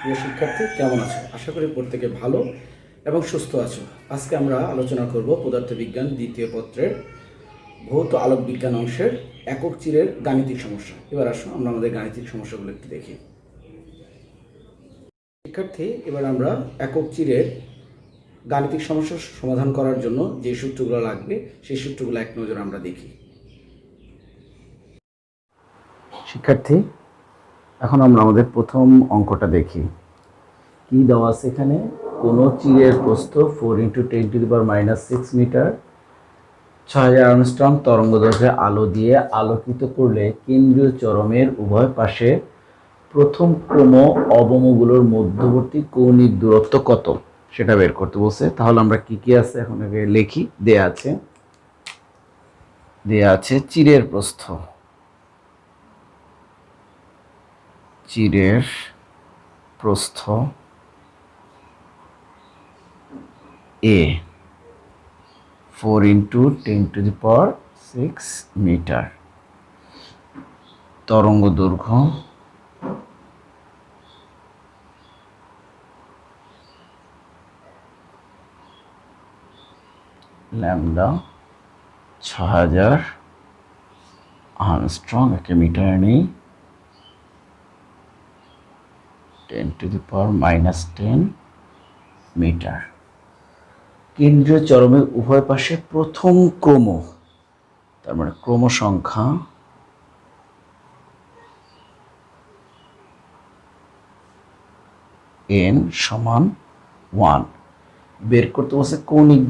প্রিয় শিক্ষার্থী, কেমন আছো? আশা করি প্রত্যেকে ভালো এবং সুস্থ আছো। আজকে আমরা আলোচনা করব পদার্থবিজ্ঞান দ্বিতীয় পত্রের ভৌত আলোক বিজ্ঞান অংশের একক চিরের গাণিতিক সমস্যা। এবার আসো আমরা আমাদের গাণিতিক সমস্যাগুলো একটু দেখি। শিক্ষার্থী, এবার আমরা একক চিরের গাণিতিক সমস্যার সমাধান করার জন্য যে সূত্রগুলো লাগবে সেই সূত্রগুলো এক নজরে আমরা দেখি। শিক্ষার্থী, এখন আমরা আমাদের প্রথম অঙ্কটা দেখি। কি দেওয়া আছে এখানে? কোনো চিরের প্রস্থ 4 × 10⁻⁻6 মিটার, 6000 আর্মস্ট্রং তরঙ্গদৈর্ঘ্যে আলো দিয়ে আলোকিত করলে কেন্দ্রীয় চরমের উভয় পাশে প্রথম ক্রম অবমগুলোর মধ্যবর্তী কৌণিক দূরত্ব কত সেটা বের করতে বলছে। তাহলে আমরা কি কি আছে এখন আগে লিখি। দেয়া আছে চিরের প্রস্থ, A 4 × 10⁻6 মিটার, তরঙ্গ দৈর্ঘ্য ল্যামডা 6000 আর্মস্ট্রং, একে মিটারে নেই, 10⁻⁻10 মিটার। কেন্দ্রীয় চরমের উভয় পাশে প্রথম ক্রম, তার মানে ক্রম সংখ্যা n সমান 1 বের করতে বলছে। কৌণিক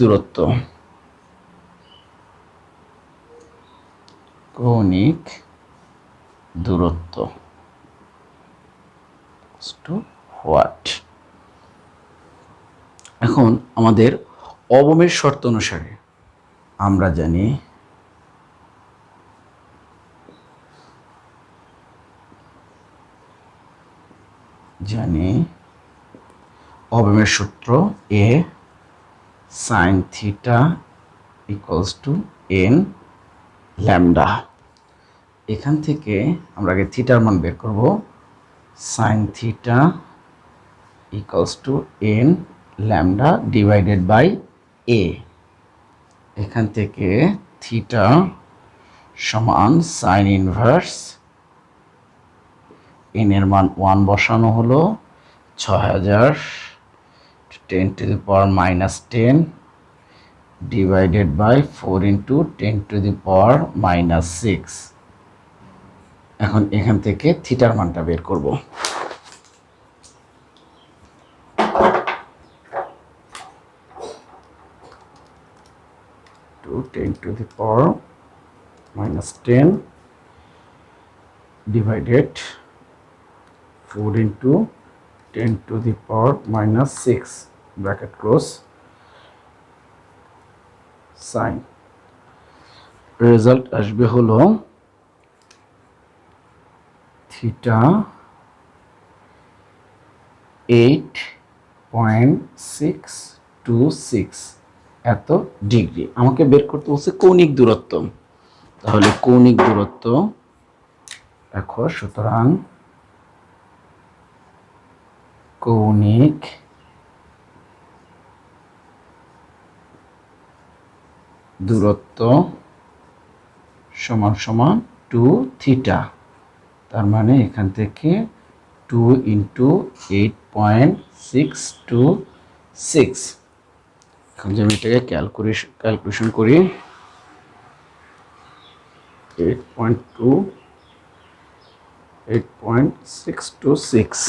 দূরত্ব হোয়াট। এখন আমাদের অবমের শর্ত অনুসারে আমরা জানি অবমের সূত্র A sin θ = n ল্যামডা। এখান থেকে আমরা আগে থিটার মান বের করব। sin θ = n lambda divided by a। এখান থেকে থিটা সমান সাইন ইনভার্স n এর মান 1 বসানো হলো, 6000 10⁻⁻10 ডিভাইডেড বাই 4 × 10⁻⁻6। এখন এখান থেকে থিটার মানটা বের করব। to 10⁻⁻10 divided 4 × 10⁻⁻6 bracket close, sine. Result আসবে হলো থিটা 8.626 এত ডিগ্রি। আমাকে বের করতে বলছে কৌণিক দূরত্ব। তাহলে কৌণিক দূরত্ব দেখো, সুতরাং কৌণিক দূরত্ব সমান সমান 2 থিটা। তার মানে এখান থেকে 2 × 8.626। এখন যে আমি এটাকে ক্যালকুলেশন করি, 8.626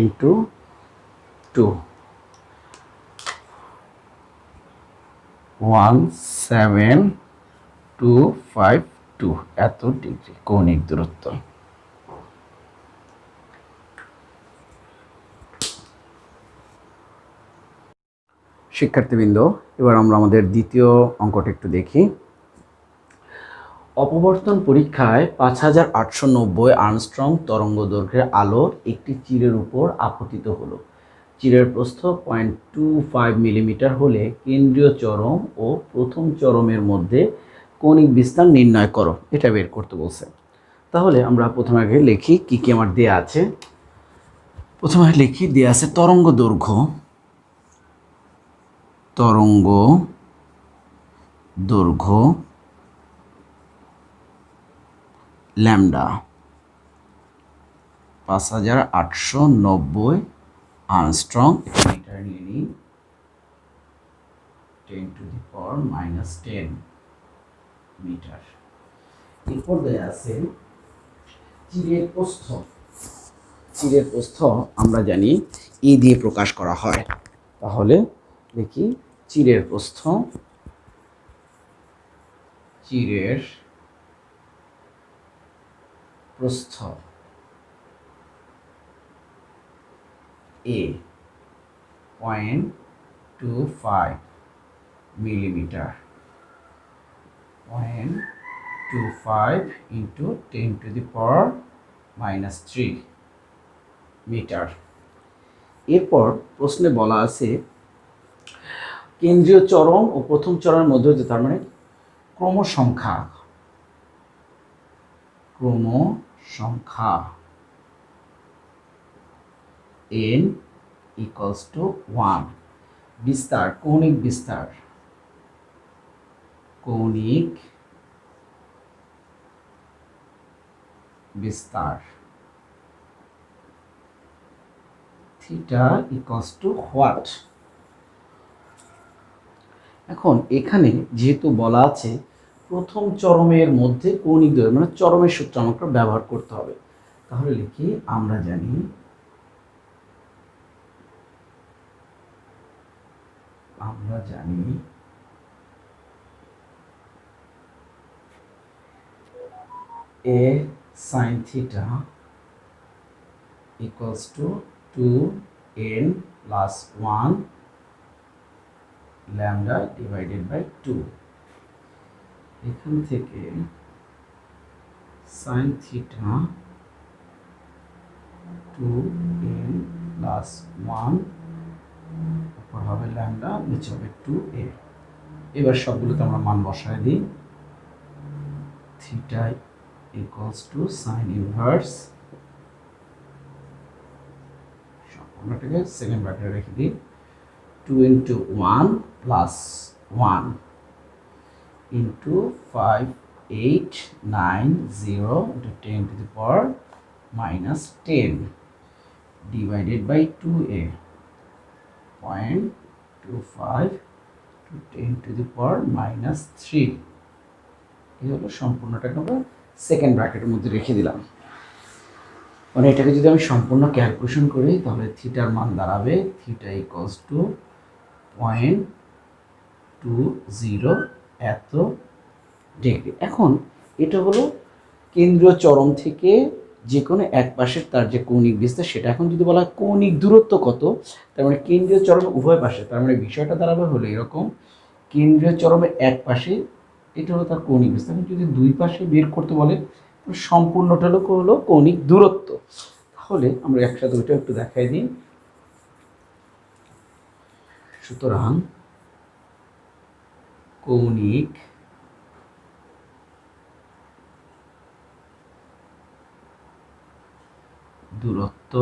ইন্টু 2 17252 এত ডিগ্রি কৌণিক দূরত্ব। শিক্ষার্থীবৃন্দ, এবার আমরা আমাদের দ্বিতীয় অঙ্কটা একটু দেখি। অপবর্তন পরীক্ষায় 5890 আর্মস্ট্রং তরঙ্গদৈর্ঘ্যের আলো একটি চিরের উপর আপতিত হলো। চিরের প্রস্থ 0.25 মিলিমিটার হলে কেন্দ্রীয় চরম ও প্রথম চরমের মধ্যে কৌণিক বিস্তার নির্ণয় করো, এটা বের করতে বলছে। তাহলে আমরা প্রথমে আগে লিখি কি কি আমার দেয়া আছে। প্রথমে লিখি দেয়া আছে তরঙ্গ দৈর্ঘ্য, তরঙ্গ দৈর্ঘ্য ল্যামডা 5890 আর্মস্ট্রং, মিটার নিয়ে নিই 10⁻⁻10 মিটার। এরপর দেয়া আছে চিরের প্রস্থ। চিরের প্রস্থ আমরা জানি ই দিয়ে প্রকাশ করা হয়, তাহলে দেখি চিরের প্রস্থ, চিরের প্রস্থ এ 0.25 মিলিমিটার, 0.25 ইন্টু 10⁻³ মিটার। এরপর প্রশ্নে বলা আছে কেন্দ্রীয় চরম ও প্রথম চরমের মধ্যে, তার মানে ক্রম সংখ্যা n equals to 1, বিস্তার কৌণিক বিস্তার, কৌণিক বিস্তার থিটা ইকুয়ালস টু হোয়াট। এখন এখানে যেহেতু বলা আছে প্রথম চরমের মধ্যে কৌণিক দৈর্ঘ্য, মানে চরমের সূত্র আমাকে ব্যবহার করতে হবে, তাহলে লিখি আমরা জানি a sin theta equals to 2n plus 1 lambda divided by 2। এখান থেকে sin theta 2n plus 1 উপর হবে ল্যামডা, নিচে হবে 2a। এবার সবগুলোতে আমরা মান বসায় দিই। Theta equals to sin inverse, সম্পূর্ণটাকে সেকেন্ড ব্র্যাকেটে রেখে দিই, 2 into 1 plus 1 into 5890 into 10⁻⁻10 divided by 2a, 0.25 to 10⁻⁻3। এই হলো সম্পূর্ণটাকে আমরা সেকেন্ড ব্র্যাকেটের মধ্যে রেখে দিলাম। মানে এটাকে যদি আমি সম্পূর্ণ ক্যালকুলেশন করি তাহলে থিটার মান দাঁড়াবে থিটা ইকুয়ালস টু 0.20 এত ডিগ্রি। এখন এটা হলো কেন্দ্রীয় চরম থেকে যে কোনো এক পাশের তার যে কৌণিক বিস্তার, সেটা এখন যদি বলা হয় কৌণিক দূরত্ব কত, তার মানে কেন্দ্রীয় চরম উভয় পাশে, তার মানে বিষয়টা দাঁড়াবে হলো এরকম, কেন্দ্রীয় চরমের এক পাশে এটা হলো তার কৌণিক বিস্তার, যদি দুই পাশে বের করতে বলে সম্পূর্ণটা হলো কৌণিক দূরত্ব। তাহলে আমরা একসাথে ওইটা একটু দেখাই দিই। সুতরাং কৌণিক দূরত্ব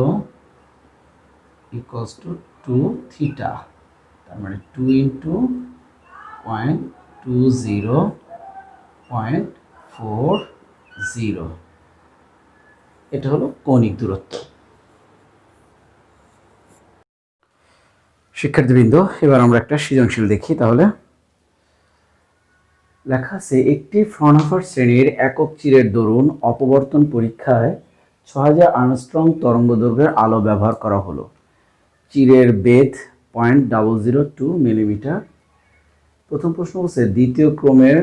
ইকুয়ালস টু 2 থিটা, তার মানে 2 ইন্টু 0.20.40, এটা হলো কৌণিক দূরত্ব। শিক্ষার্থীবৃন্দ, এবার আমরা একটা সৃজনশীল দেখি। তাহলে লেখা আছে একটি ফ্রনহফার শ্রেণীর একক চিরের দরুন অপবর্তন পরীক্ষায় 6000 আর্মস্ট্রং তরঙ্গদৈর্ঘ্যের আলো ব্যবহার করা হলো। চিরের বেধ 0.002 মিলিমিটার। প্রথম প্রশ্ন বলছে দ্বিতীয় ক্রমের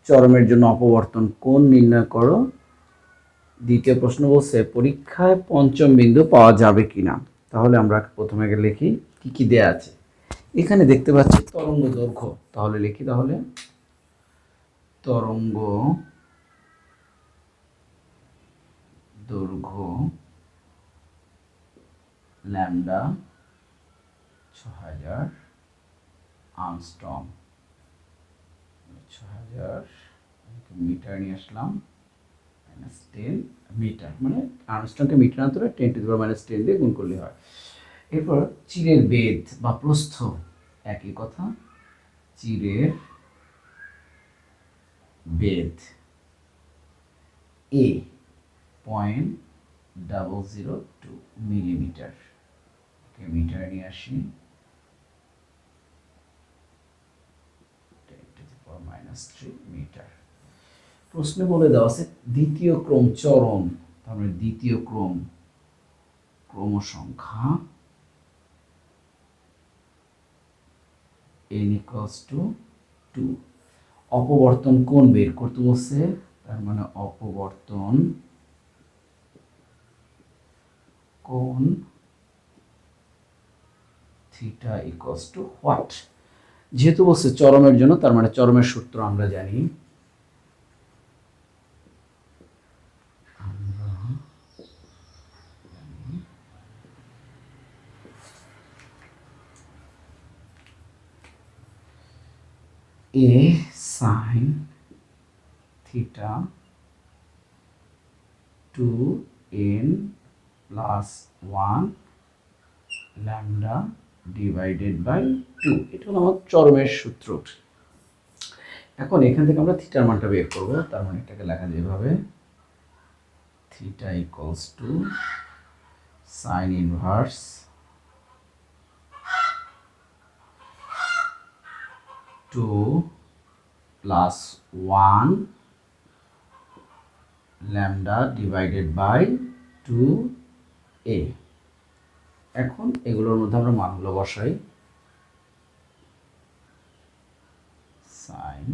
চরমের জন্য অপবর্তন কোণ নির্ণয় করো। দ্বিতীয় প্রশ্ন বলছে পরীক্ষায় পঞ্চম বিন্দু পাওয়া যাবে কিনা। তাহলে আমরা প্রথমে লিখি কি কি দেয়া আছে। এখানে দেখতে পাচ্ছি তরঙ্গ দৈর্ঘ্য, তাহলে লিখি তাহলে তরঙ্গ দৈর্ঘ্য ল্যামডা 6000 আর্মস্ট্রং, 6000 মিটার নিয়ে আসলাম 10 মিটার, মানে আর্মস্ট্রংকে মিটার আনতে 10⁻10 দিয়ে গুণ করলে হয়। এরপর চিরের বেধ বা প্রস্থ, একই কথা, চিরের বেধ এ 0.002 মিলিমিটার, মিটার নিয়ে আসি, 10⁻³ মিটার। প্রশ্নে বলে দেওয়া আছে দ্বিতীয় ক্রম চরণ, তার মানে দ্বিতীয় ক্রম ক্রমসংখ্যা n = 2। অপবর্তন কোণ বের করতে বলছে, তার মানে অপবর্তন কোণ থিটা = হোয়াট। যেহেতু বলছে চরমের জন্য, তার মানে চরমের সূত্র আমরা জানি, a sin theta 2n + 1 lambda divided by 2, এটা হলো আমার চরমের সূত্র। এখন এখান থেকে আমরা থিটার মানটা বের করব, তার মানে এটাকে লেখা যায় এভাবে, theta = sin inverse 2 + 1 lambda divided by 2a। এখন এগুলোর মধ্যে আমরা মানগুলো বসাই, sin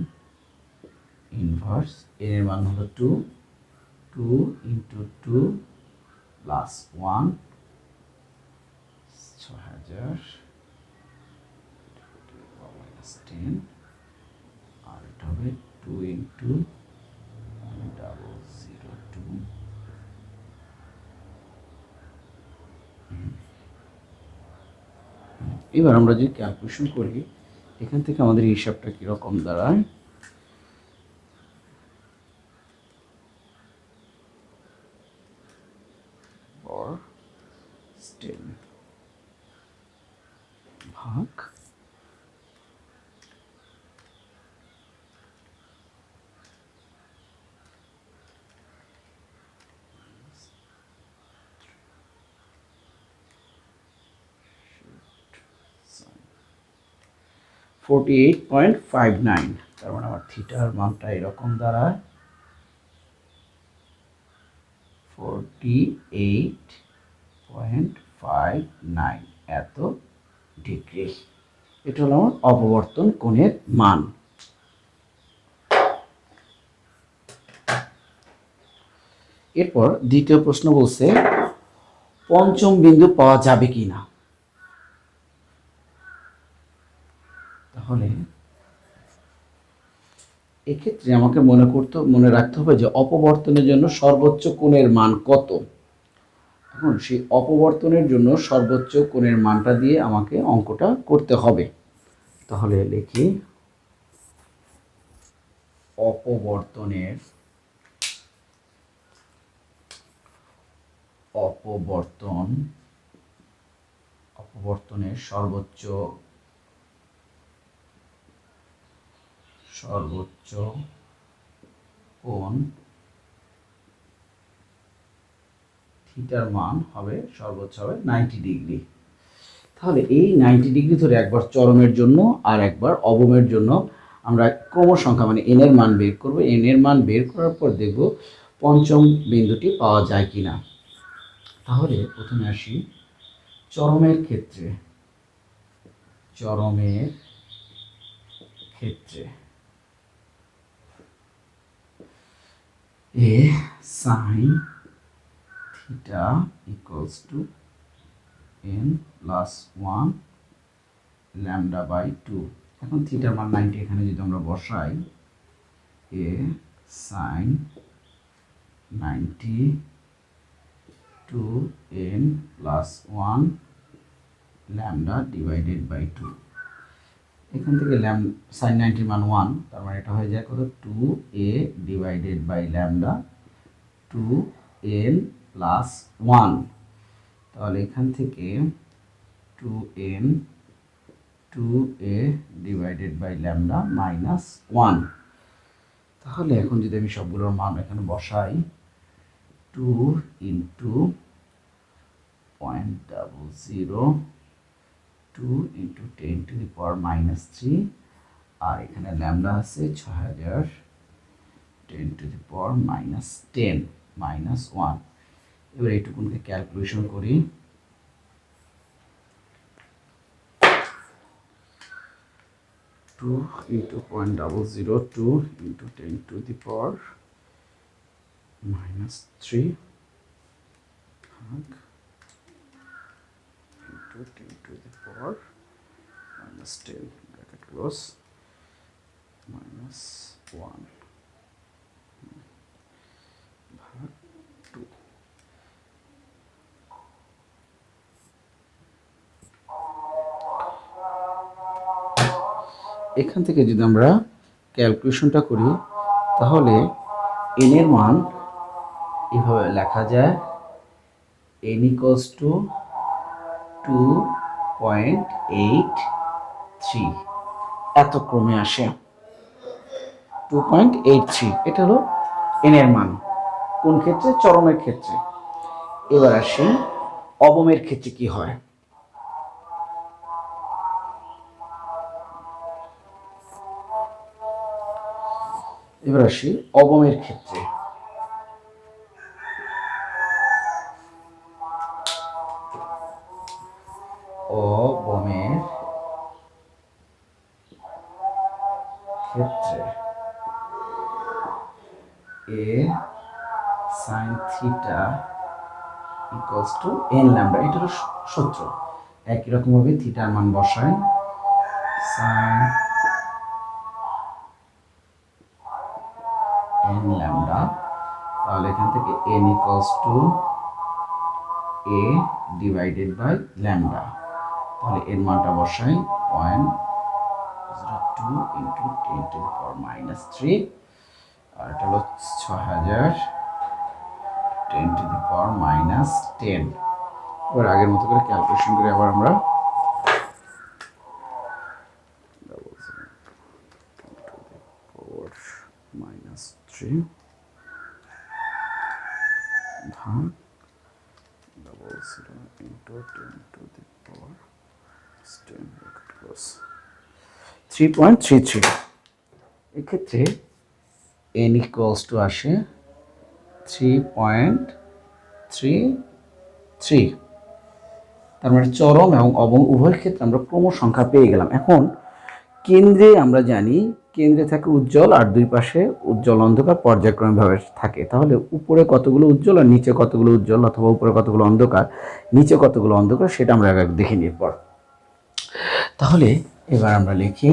ইনভার্স এর মান হলো 2, 2 × 2 + 1 6000 10, আর এটা হবে 2 × 002। এবার আমরা যদি ক্যালকুলেশন করি, এখান থেকে আমাদের হিসাবটা কীরকম দাঁড়ায়, ভাগ (48.59), তার মানে আমার থিটার মানটা এরকম দাঁড়ায় 48.59 এত ডিগ্রি। এটা হলো আমার অপবর্তন কোণের মান। এরপর দ্বিতীয় প্রশ্ন বলছে পঞ্চম বিন্দু পাওয়া যাবে কিনা। তাহলে এক্ষেত্রে আমাকে মনে রাখতে হবে যে অপবর্তনের জন্য সর্বোচ্চ কোণের মান কত। এখন সেই অপবর্তনের জন্য সর্বোচ্চ কোণের মানটা দিয়ে আমাকে অঙ্কটা করতে হবে। তাহলে লিখি অপবর্তনের সর্বোচ্চ কোণ থিটার মান হবে সর্বোচ্চ হবে 90 ডিগ্রি। তাহলে এই 90 ডিগ্রি ধরে একবার চরমের জন্য আর একবার অবমের জন্য আমরা ক্রমসংখ্যা মানে n এর মান বের করব। n এর মান বের করার পর দেখব পঞ্চম বিন্দুটি পাওয়া যায় কিনা। তাহলে প্রথমে আসি চরমের ক্ষেত্রে a sin theta = n + 1 lambda by 2। এখন থিটার মান 90, এখানে যদি আমরা বসাই a sin 90 2n + 1 lambda divided by 2, এখান থেকে sin 90 মান 1, তার মানে এটা হয়ে যায় কত 2a divided by lambda 2n plus 1, তাহলে এখান থেকে 2n 2a divided by lambda minus 1। তাহলে এখন যদি আমি সবগুলোর মান এখানে বসাই, 2 into 0.00, 2 into 10 to the power minus 3, আর এখানে ল্যামডা আছে 6000, 10 to the power minus 10 minus 1। এবার এইটুকুনকে ক্যালকুলেশন করি, 2 into 0.00, 2 into 10 to the power minus 3 into 10 to the power minus 10 bracket close minus 1 ভাগ 2। এখান থেকে যদি আমরা ক্যালকুলেশনটা করি তাহলে n এর মান এভাবে লেখা যায়, n equals to 2.83, এত ক্রমে আসে 2.83। এটা হলো n এর মান কোন ক্ষেত্রে? চরমের ক্ষেত্রে। এবার আসি অবমের ক্ষেত্রে কি হয়। এবার আসি অবমের ক্ষেত্রে। অবমের ক্ষেত্রে a sin theta equals to n lambda, এটা হলো সূত্র। একই রকম ভাবে থিটার মান বসাই, sin n ল্যামডা, তাহলে এখান থেকে n equals to a divided by lambda, তাহলে এর মানটা বসাই 0.02 into 10 to the power minus 3, আর এটা হলো 6000, 10 টু দি পাওয়ার মাইনাস 10। এবার আগের মতো করে ক্যালকুলেশন করে আবার আমরা মাইনাস 3 ভাগ 00 into 10 to the power 10 close 3.33। এক্ষেত্রে n ইকুয়ালস টু আসে 3.33। তার মানে চরম এবং অবম উভয় ক্ষেত্রে আমরা ক্রম সংখ্যা পেয়ে গেলাম। এখন কেন্দ্রে আমরা জানি কেন্দ্রে থাকে উজ্জ্বল আর দুই পাশে উজ্জ্বল অন্ধকার পর্যায়ক্রমিকভাবে থাকে। তাহলে উপরে কতগুলো উজ্জ্বল আর নিচে কতগুলো উজ্জ্বল, অথবা উপরে কতগুলো অন্ধকার নিচে কতগুলো অন্ধকার, সেটা আমরা আগে দেখে নিই পর। তাহলে এবার আমরা লিখি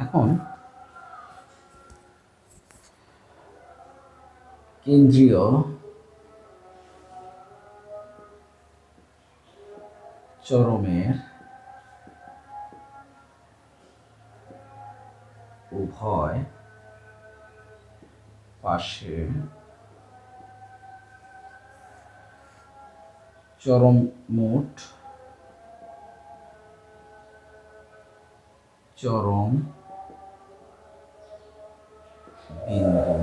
এখন কেন্দ্রীয় চরমের উভয় পাশে চরম মোট চরম বিন্দু,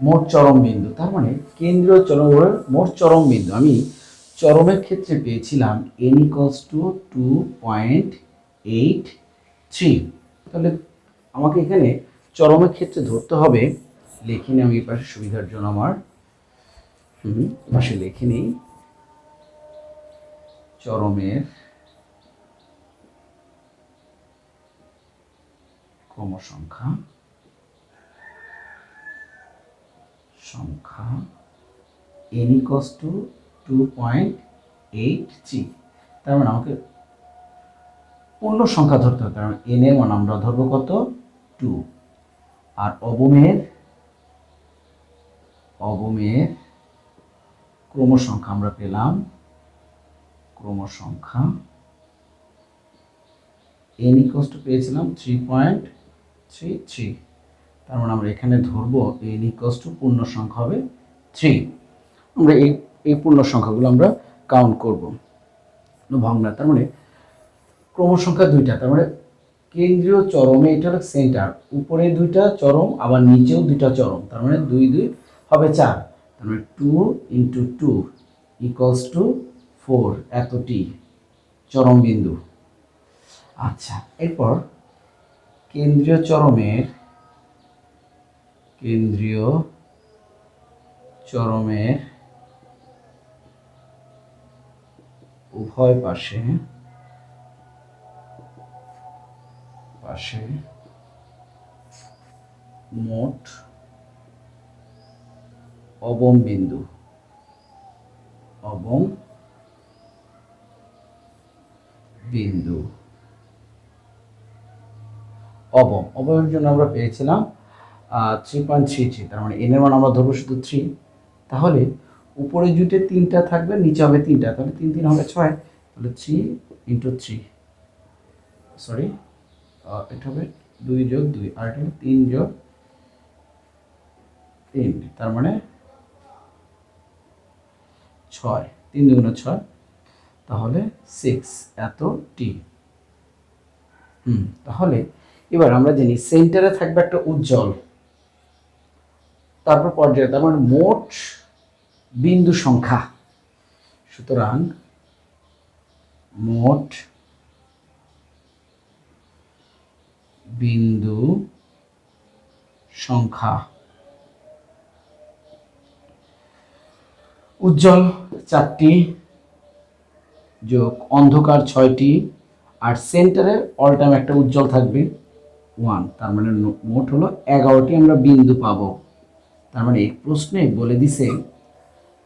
মোট চরম বিন্দু, তার মানে কেন্দ্রীয় চরমের মোট চরম বিন্দু আমি চরমের ক্ষেত্রে পেয়েছিলাম n ইকুয়ালস টু 2.83। তাহলে আমাকে এখানে চরমের ক্ষেত্রে ধরতে হবে, লিখিনি আমি এই পাশে সুবিধার জন্য আমার পাশে লিখে নিই, চরমের ক্রম সংখ্যা n ইকুয়ালস টু 2.83। তার মানে আমাকে পূর্ণ সংখ্যা ধরতে হবে, কারণ n এর মান আমরা ধরবো কত 2, আর অবমের ক্রম সংখ্যা আমরা পেলাম ক্রমসংখ্যা n = পেয়েছিলাম 3.33, তার মানে আমরা এখানে ধরবো n = পূর্ণ সংখ্যা হবে 3। আমরা এই পূর্ণ সংখ্যাগুলো আমরা কাউন্ট করব ভগ্নাংশ, তার মানে ক্রমসংখ্যা দুইটা, তার মানে কেন্দ্রীয় চরমে এটা হলো সেন্টার, উপরে দুইটা চরম আবার নিচেও দুইটা চরম, তার মানে 2 2 হবে 4, তার মানে 2 × 2 = 4 এতটি চরম বিন্দু। আচ্ছা, এরপর কেন্দ্রীয় চরমের উভয় পাশে মোট অবম বিন্দু অবমের জন্য আমরা পেয়েছিলাম 3.33, তার মানে n এর মান আমরা ধরবো শুধু 3, তাহলে উপরে জুটে 3টা থাকবে, নিচে হবে 3টা, তাহলে 3 3 হবে 6, তাহলে 3 × 3, সরি এটা হবে 2 + 2 আর এটা হবে 3 + 3, তার মানে 6, 3 × 2 = 6, তাহলে 6 এতটি। তাহলে এবার আমরা জানি সেন্টারে থাকবে একটা উজ্জ্বল, তারপর পর্যায়ে, তার মানে মোট বিন্দু সংখ্যা, সুতরাং মোট বিন্দু সংখ্যা উজ্জ্বল 4টি যোগ অন্ধকার 6টি, আর সেন্টারে অল টাইম একটা উজ্জ্বল থাকবে 1, তার মানে মোট হলো 11টি আমরা বিন্দু পাবো। তার মানে এই প্রশ্নে বলে দিছে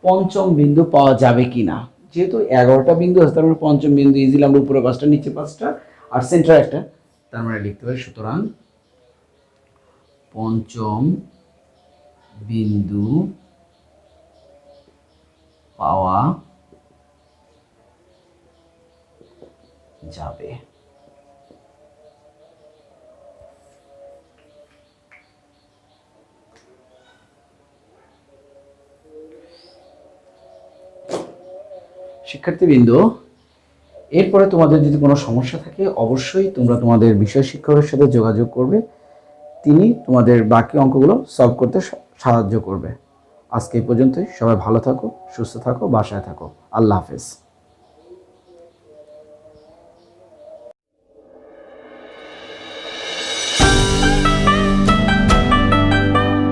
পঞ্চম বিন্দু পাওয়া যাবে কিনা, যেহেতু 11টা বিন্দু আছে তার মানে পঞ্চম বিন্দু ইজিলি আমরা উপরে 5টা নিচে 5টা আর সেন্টারে একটা, তার মানে লিখতে পারি সুতরাং পঞ্চম বিন্দু পাওয়া যাবে। শিক্ষার্থীবৃন্দ, এরপরে তোমাদের যদি কোনো সমস্যা থাকে অবশ্যই তোমরা তোমাদের বিষয় শিক্ষকের সাথে যোগাযোগ করবে, তিনি তোমাদের বাকি অঙ্কগুলো সলভ করতে সাহায্য করবে। আজকে এই পর্যন্তই, সবাই ভালো থাকো, সুস্থ থাকো, বাসায় থাকো। আল্লাহ হাফেজ।